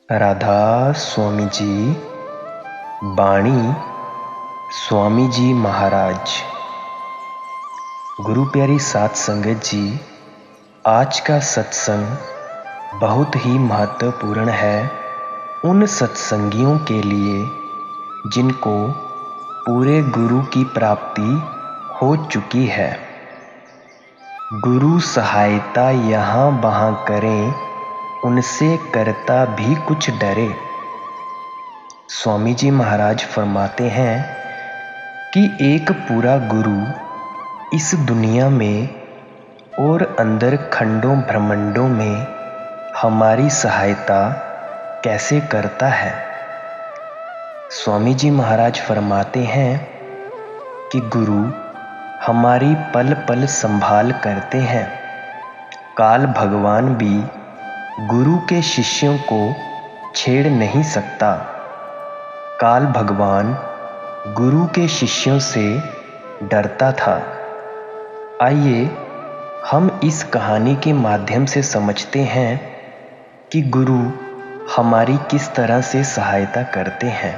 राधा स्वामी जी। बाणी स्वामी जी महाराज। गुरु प्यारी साध संगत जी, आज का सत्संग बहुत ही महत्वपूर्ण है उन सत्संगियों के लिए जिनको पूरे गुरु की प्राप्ति हो चुकी है। गुरु सहायता यहाँ वहाँ करें, उनसे करता भी कुछ डरे। स्वामी जी महाराज फरमाते हैं कि एक पूरा गुरु इस दुनिया में और अंदर खंडों ब्रह्मांडों में हमारी सहायता कैसे करता है। स्वामी जी महाराज फरमाते हैं कि गुरु हमारी पल पल संभाल करते हैं। काल भगवान भी गुरु के शिष्यों को छेड़ नहीं सकता। काल भगवान गुरु के शिष्यों से डरता था। आइए हम इस कहानी के माध्यम से समझते हैं कि गुरु हमारी किस तरह से सहायता करते हैं।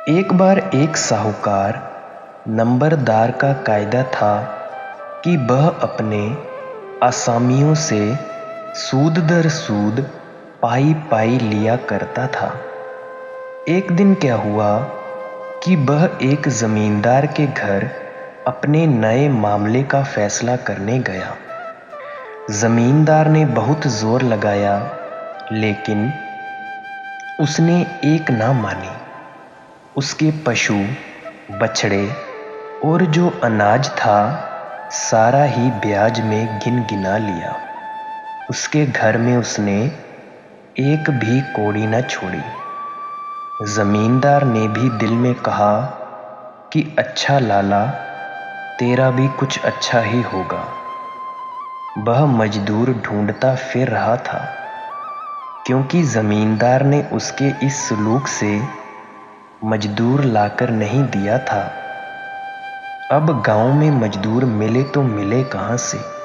एक बार एक साहूकार नंबरदार का कायदा था कि वह अपने आसामियों से सूद दर सूद पाई पाई लिया करता था। एक दिन क्या हुआ कि वह एक जमींदार के घर अपने नए मामले का फैसला करने गया। जमींदार ने बहुत जोर लगाया, लेकिन उसने एक ना मानी। उसके पशु, बछड़े और जो अनाज था सारा ही ब्याज में गिन गिना लिया। उसके घर में उसने एक भी कौड़ी न छोड़ी। जमींदार ने भी दिल में कहा कि अच्छा लाला, तेरा भी कुछ अच्छा ही होगा। वह मजदूर ढूंढता फिर रहा था, क्योंकि जमींदार ने उसके इस सलूक से मजदूर लाकर नहीं दिया था। अब गांव में मजदूर मिले तो मिले कहां से।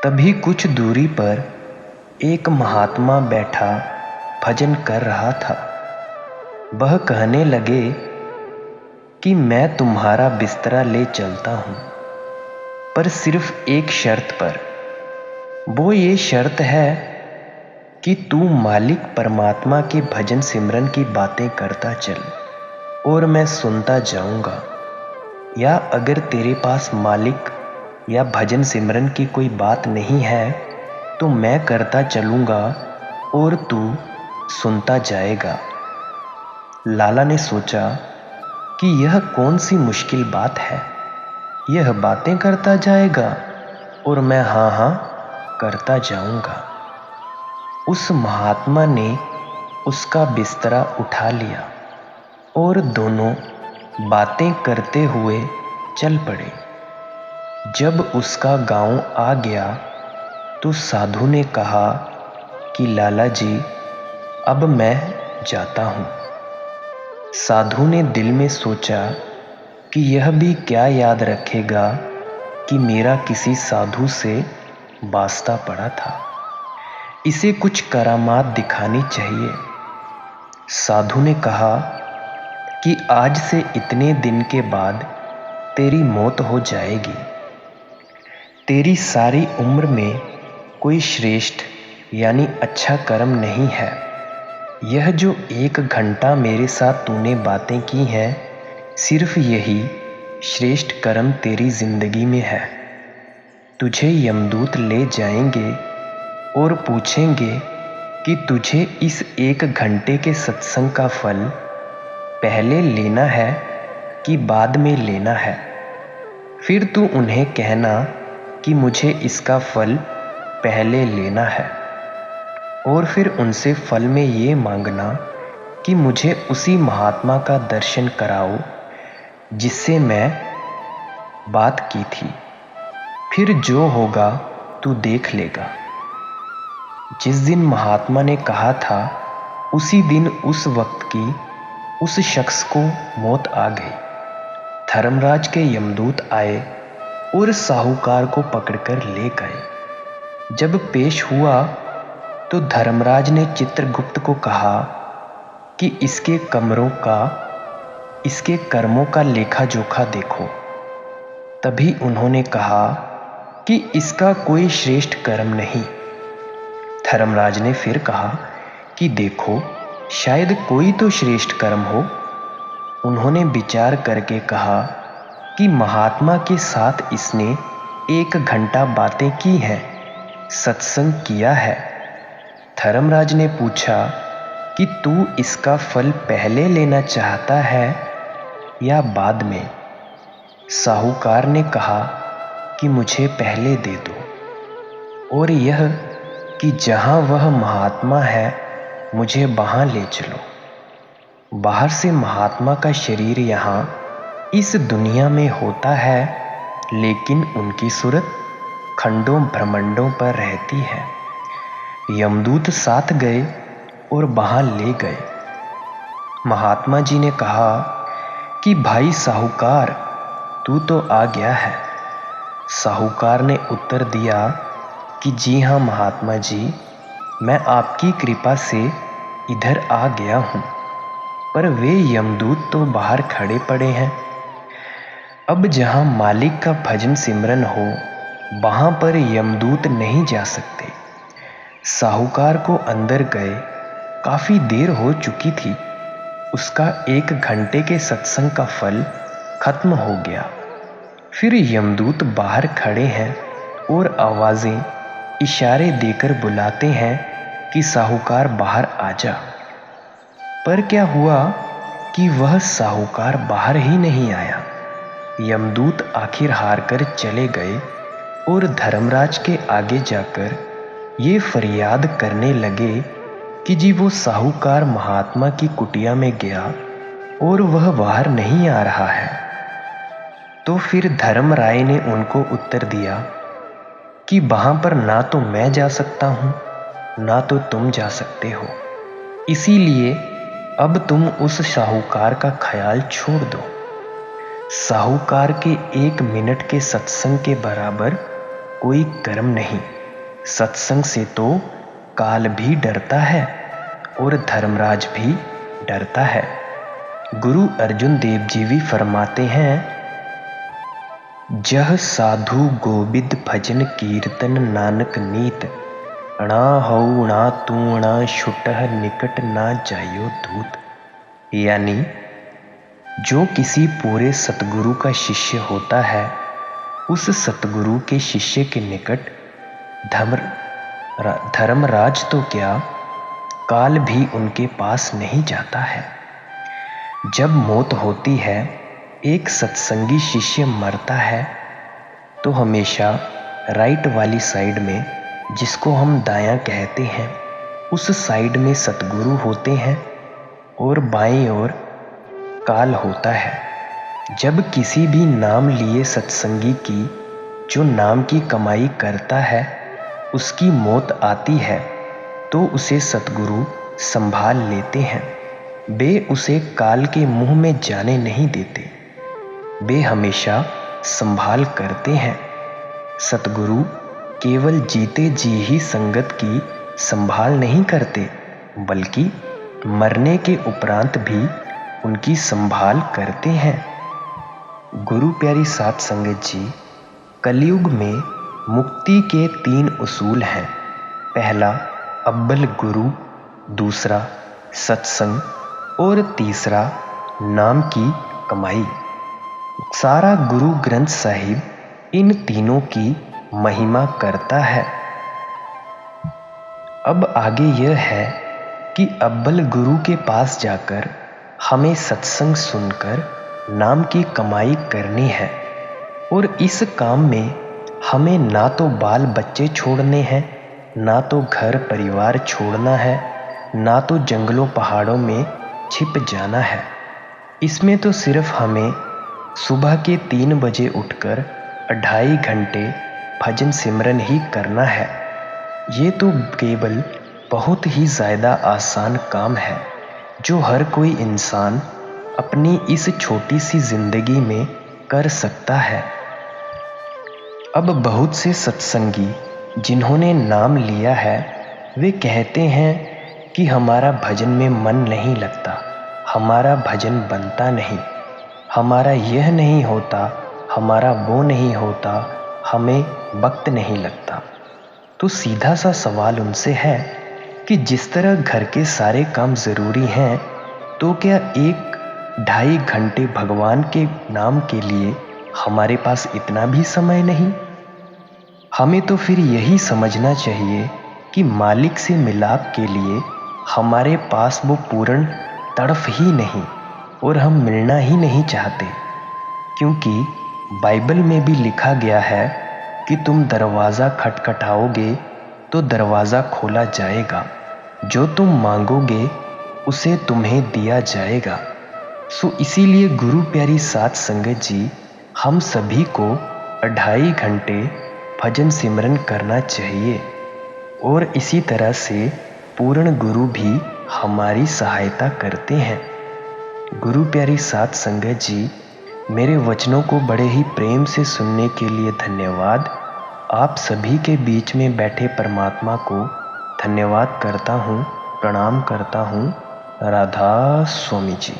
तभी कुछ दूरी पर एक महात्मा बैठा भजन कर रहा था। वह कहने लगे कि मैं तुम्हारा बिस्तरा ले चलता हूं, पर सिर्फ एक शर्त पर। वो ये शर्त है कि तू मालिक परमात्मा के भजन सिमरन की बातें करता चल और मैं सुनता जाऊंगा। या अगर तेरे पास मालिक या भजन सिमरन की कोई बात नहीं है तो मैं करता चलूंगा और तू सुनता जाएगा। लाला ने सोचा कि यह कौन सी मुश्किल बात है। यह बातें करता जाएगा और मैं हाँ हाँ करता जाऊंगा। उस महात्मा ने उसका बिस्तरा उठा लिया और दोनों बातें करते हुए चल पड़े। जब उसका गांव आ गया तो साधु ने कहा कि लाला जी, अब मैं जाता हूं। साधु ने दिल में सोचा कि यह भी क्या याद रखेगा कि मेरा किसी साधु से वास्ता पड़ा था। इसे कुछ करामात दिखानी चाहिए। साधु ने कहा कि आज से इतने दिन के बाद तेरी मौत हो जाएगी। तेरी सारी उम्र में कोई श्रेष्ठ यानी अच्छा कर्म नहीं है। यह जो 1 घंटा मेरे साथ तूने बातें की हैं, सिर्फ यही श्रेष्ठ कर्म तेरी जिंदगी में है। तुझे यमदूत ले जाएंगे और पूछेंगे कि तुझे इस 1 घंटे के सत्संग का फल पहले लेना है कि बाद में लेना है। फिर तू उन्हें कहना कि मुझे इसका फल पहले लेना है, और फिर उनसे फल में ये मांगना कि मुझे उसी महात्मा का दर्शन कराओ जिससे मैं बात की थी। फिर जो होगा तू देख लेगा। जिस दिन महात्मा ने कहा था, उसी दिन उस वक्त की उस शख्स को मौत आ गई। धर्मराज के यमदूत आए और साहूकार को पकड़कर ले गए। जब पेश हुआ तो धर्मराज ने चित्रगुप्त को कहा कि इसके कर्मों का लेखा जोखा देखो। तभी उन्होंने कहा कि इसका कोई श्रेष्ठ कर्म नहीं। धर्मराज ने फिर कहा कि देखो, शायद कोई तो श्रेष्ठ कर्म हो। उन्होंने विचार करके कहा कि महात्मा के साथ इसने 1 घंटा बातें की हैं, सत्संग किया है। धर्मराज ने पूछा कि तू इसका फल पहले लेना चाहता है या बाद में? साहूकार ने कहा कि मुझे पहले दे दो, और यह कि जहां वह महात्मा है मुझे वहां ले चलो। बाहर से महात्मा का शरीर यहाँ इस दुनिया में होता है, लेकिन उनकी सूरत खंडों ब्रह्मांडों पर रहती है। यमदूत साथ गए और वहां ले गए। महात्मा जी ने कहा कि भाई साहूकार, तू तो आ गया है। साहूकार ने उत्तर दिया कि जी हाँ महात्मा जी, मैं आपकी कृपा से इधर आ गया हूँ, पर वे यमदूत तो बाहर खड़े पड़े हैं। अब जहाँ मालिक का भजन सिमरन हो, वहाँ पर यमदूत नहीं जा सकते। साहूकार को अंदर गए काफी देर हो चुकी थी। उसका 1 घंटे के सत्संग का फल खत्म हो गया। फिर यमदूत बाहर खड़े हैं और आवाजें, इशारे देकर बुलाते हैं कि साहूकार बाहर आ जा। पर क्या हुआ कि वह साहूकार बाहर ही नहीं आया। यमदूत आखिर हार कर चले गए और धर्मराज के आगे जाकर ये फरियाद करने लगे कि जी वो साहूकार महात्मा की कुटिया में गया और वह बाहर नहीं आ रहा है। तो फिर धर्मराय ने उनको उत्तर दिया कि वहां पर ना तो मैं जा सकता हूं, ना तो तुम जा सकते हो। इसीलिए अब तुम उस साहूकार का ख्याल छोड़ दो। साहूकार के 1 मिनट के सत्संग के बराबर कोई कर्म नहीं। सत्संग से तो काल भी डरता है और धर्मराज भी डरता है। गुरु अर्जुन देव जी भी फरमाते हैं, जह साधु गोबिंद भजन कीर्तन नानक नीत, अणा हऊ ना तू अणा छुटह निकट ना जायो दूत। यानी जो किसी पूरे सतगुरु का शिष्य होता है, उस सतगुरु के शिष्य के निकट धर्मराज तो क्या, काल भी उनके पास नहीं जाता है। जब मौत होती है, एक सत्संगी शिष्य मरता है, तो हमेशा राइट वाली साइड में, जिसको हम दायां कहते हैं, उस साइड में सतगुरु होते हैं और बाईं ओर काल होता है। जब किसी भी नाम लिए सत्संगी की, जो नाम की कमाई करता है, उसकी मौत आती है, तो उसे सतगुरु संभाल लेते हैं। वे उसे काल के मुंह में जाने नहीं देते। वे हमेशा संभाल करते हैं। सतगुरु केवल जीते जी ही संगत की संभाल नहीं करते, बल्कि मरने के उपरांत भी उनकी संभाल करते हैं। गुरु प्यारी साध संगत जी, कलयुग में मुक्ति के 3 उसूल हैं। पहला अव्वल गुरु, दूसरा सत्संग और तीसरा नाम की कमाई। सारा गुरु ग्रंथ साहिब इन तीनों की महिमा करता है। अब आगे यह है कि अव्वल गुरु के पास जाकर हमें सत्संग सुनकर नाम की कमाई करनी है, और इस काम में हमें ना तो बाल बच्चे छोड़ने हैं, ना तो घर परिवार छोड़ना है, ना तो जंगलों पहाड़ों में छिप जाना है। इसमें तो सिर्फ हमें सुबह के 3 बजे उठकर 2.5 घंटे भजन सिमरन ही करना है। ये तो केवल बहुत ही ज़्यादा आसान काम है, जो हर कोई इंसान अपनी इस छोटी सी जिंदगी में कर सकता है। अब बहुत से सत्संगी जिन्होंने नाम लिया है, वे कहते हैं कि हमारा भजन में मन नहीं लगता, हमारा भजन बनता नहीं, हमारा यह नहीं होता, हमारा वो नहीं होता, हमें वक्त नहीं लगता। तो सीधा सा सवाल उनसे है कि जिस तरह घर के सारे काम ज़रूरी हैं, तो क्या 1-2.5 घंटे भगवान के नाम के लिए हमारे पास इतना भी समय नहीं? हमें तो फिर यही समझना चाहिए कि मालिक से मिलाप के लिए हमारे पास वो पूर्ण तड़फ ही नहीं और हम मिलना ही नहीं चाहते, क्योंकि बाइबल में भी लिखा गया है कि तुम दरवाज़ा खटखटाओगे तो दरवाज़ा खोला जाएगा, जो तुम मांगोगे उसे तुम्हें दिया जाएगा। सो इसीलिए गुरु प्यारी साध संगत जी, हम सभी को 2.5 घंटे भजन सिमरन करना चाहिए और इसी तरह से पूर्ण गुरु भी हमारी सहायता करते हैं। गुरु प्यारी साध संगत जी, मेरे वचनों को बड़े ही प्रेम से सुनने के लिए धन्यवाद। आप सभी के बीच में बैठे परमात्मा को धन्यवाद करता हूँ, प्रणाम करता हूँ। राधा स्वामी जी।